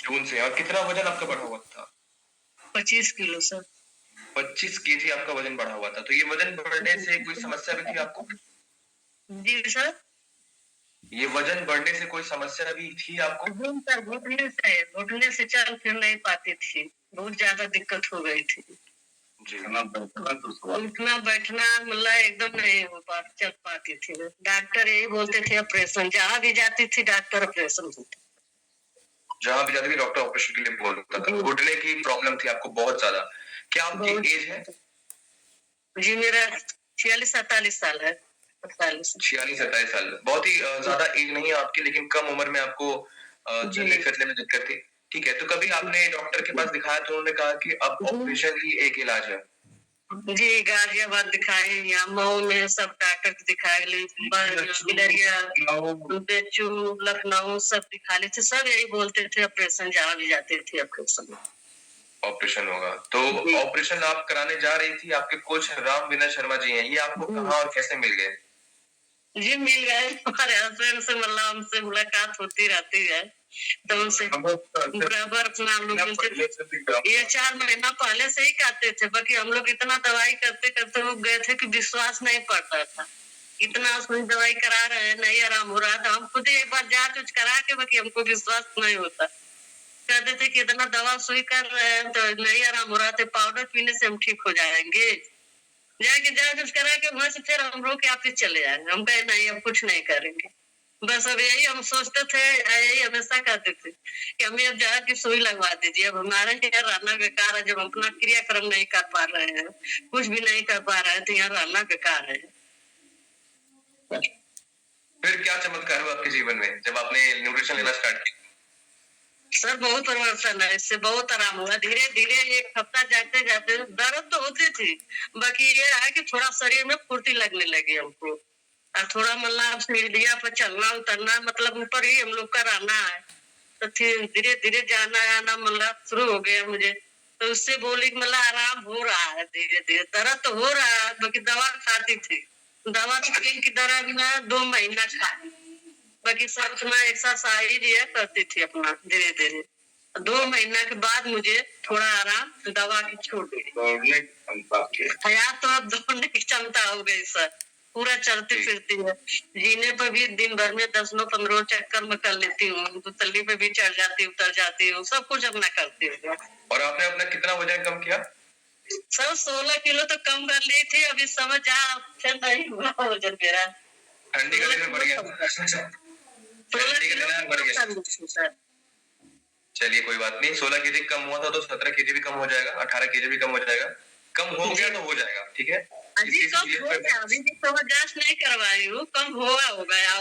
जून से। और कितना वजन आपका बढ़ा हुआ था? 25 किलो सर। 25 केजी आपका वजन बढ़ा हुआ था। तो ये वजन बढ़ने से कोई समस्या भी थी आपको? जी सर। ये वजन बढ़ने से कोई समस्या भी थी आपको? सर घुटने से चल फिर नहीं पाती थी, बहुत ज्यादा दिक्कत हो गई थी। जी। उठना बैठना मतलब एकदम नहीं हो पा चल पाती थी। डॉक्टर यही बोलते थे ऑपरेशन, जहाँ भी जाती थी डॉक्टर ऑपरेशन होता। जहाँ भी जाती थी डॉक्टर ऑपरेशन के लिए बोलता था। घुटने की प्रॉब्लम थी आपको बहुत ज्यादा। क्या आपकी एज है? जी मेरा 46-47 साल है। 46-47 साल। बहुत ही ज्यादा एज नहीं है आपकी, लेकिन कम उम्र में आपको चलने फिरने में दिक्कत थी। ठीक है, तो कभी आपने डॉक्टर के पास दिखाया तो उन्होंने कहा कि अब ऑपरेशन ही एक इलाज है? जी गाजियाबाद दिखाए, यहाँ मऊ में सब डॉक्टर दिखाए, बिलरिया, बेचू, लखनऊ सब दिखा ले थे। सब यही बोलते थे ऑपरेशन, जहाँ भी जाते थे ऑपरेशन ऑपरेशन होगा। तो ऑपरेशन आप कराने जा रही थी, आपके कोच राम विनय शर्मा जी हैं, ये आपको कहाँ और कैसे मिल गए? जी मिल गए, हमारे हस्बैंड से मतलब हमसे मुलाकात होती रहती है, तो उनसे बराबर अपना हम लोग ये 4 महीना पहले से ही कहते थे, बाकी हम लोग इतना दवाई करते करते हो गए थे कि विश्वास नहीं पड़ता था। इतना सुई दवाई करा रहे हैं, नहीं आराम हो रहा था। हम खुद ही एक बार जांच उच करा के, बाकी हमको विश्वास नहीं होता। कहते थे कि इतना दवा सुई कर रहे हैं तो नहीं आराम हो रहा था, पाउडर पीने से हम ठीक हो जाएंगे। जाके जांच उच करा के वहां से फिर हम लोग के ऑफिस चले जाएंगे। हम कहे नहीं, अब कुछ नहीं करेंगे। बस अब यही हम सोचते थे, यही हमेशा कहते थे कि हमें अब जहर की सुई लगवा दीजिए। अब हमारा यहाँ रहना बेकार है, जब हम अपना क्रियाक्रम नहीं कर पा रहे हैं, कुछ भी नहीं कर पा रहे हैं, तो यहाँ रहना बेकार है। फिर क्या चमत्कार हुआ आपके जीवन में जब आपने न्यूट्रिशन लेना स्टार्ट किया? सर बहुत परिवर्तन है, इससे बहुत आराम हुआ। धीरे धीरे 1 हफ्ता जाते जाते दर्द तो होती थी, बाकी ये है कि थोड़ा शरीर में फुर्ती लगने लगी हमको। और थोड़ा मतलब सीढ़िया पर चलना उतरना, मतलब ऊपर ही हम लोग का रहना है, तो धीरे धीरे जाना आना मतलब शुरू हो गया मुझे। तो उससे बोली मतलब आराम हो रहा है धीरे धीरे। दर्द तो हो रहा है, बाकी दवा खाती थी। दवा तो की दर्द में 2 महीना खाई, बाकी सब अपना एक्सरसाइज ये करती थी अपना धीरे धीरे। 2 महीना के बाद मुझे थोड़ा आराम, दवा की छूट गई। हयात तो अब दौड़ने की क्षमता हो गई सर, पूरा चलती फिरती है। जीने पर भी दिन भर में 10-15 चक्कर में कर लेती हूँ, तो तल्ली पे भी चढ़ जाती उतर जाती हूँ, सब कुछ अपना करती हूँ। और आपने अपना कितना वजन कम किया? सर 16 किलो तो कम कर ली थी, अभी समझ आ नहीं हुआ वजन मेरा। ठंडी का दिन में बढ़ गया। चलिए कोई बात नहीं, 16 केजी कम हुआ था तो 17 केजी भी कम हो जाएगा, 18 केजी भी कम हो जाएगा। कम हो गया तो हो जाएगा, ठीक है? अभी कम हो गया, अभी तो जांच नहीं करवाई हूँ, कम हो गया।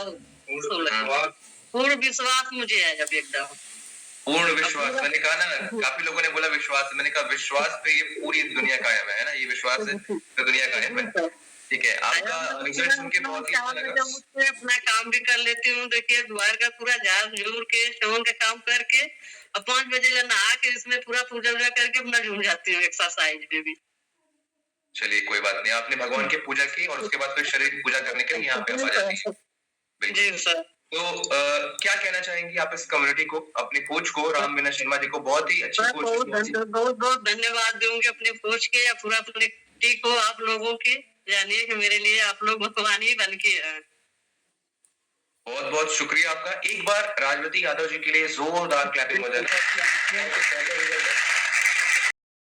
पूर्ण विश्वास मुझे है अब एकदम। पूर्ण विश्वास, मैंने कहा ना, काफी लोगों ने बोला विश्वास, मैंने कहा विश्वास पे ये पूरी दुनिया कायम है ना, ये विश्वास है तो दुनिया कायम है। ठीक है, आपका रिजल्ट सुन के बहुत ही अच्छा लगा। अपना काम भी कर लेती हूँ, देखिए द्वार का पूरा झाड़ झूर के श्रवण का काम करके, और 5 बजे नहा के इसमें पूरा पूजा वूजा करके अपना झूम जाती हूँ एक्सरसाइज में भी। चलिए कोई बात नहीं, आपने भगवान की पूजा की और उसके बाद फिर शरीर की पूजा करने के लिए यहाँ पे आ जाती है। जी सर। तो क्या कहना चाहेंगी आप इस कम्युनिटी को, अपने कोच को राम विनय शर्मा जी को? बहुत ही अच्छी कोच, बहुत बहुत धन्यवाद दूंगी अपने कोच के या पूरा अपने टीम को, आप लोगों के। जानिए कि मेरे लिए आप लोग भगवान ही बन के हैं। बहुत बहुत शुक्रिया आपका। एक बार राजवती यादव जी के लिए जोरदार क्लैपिंग हो जाए।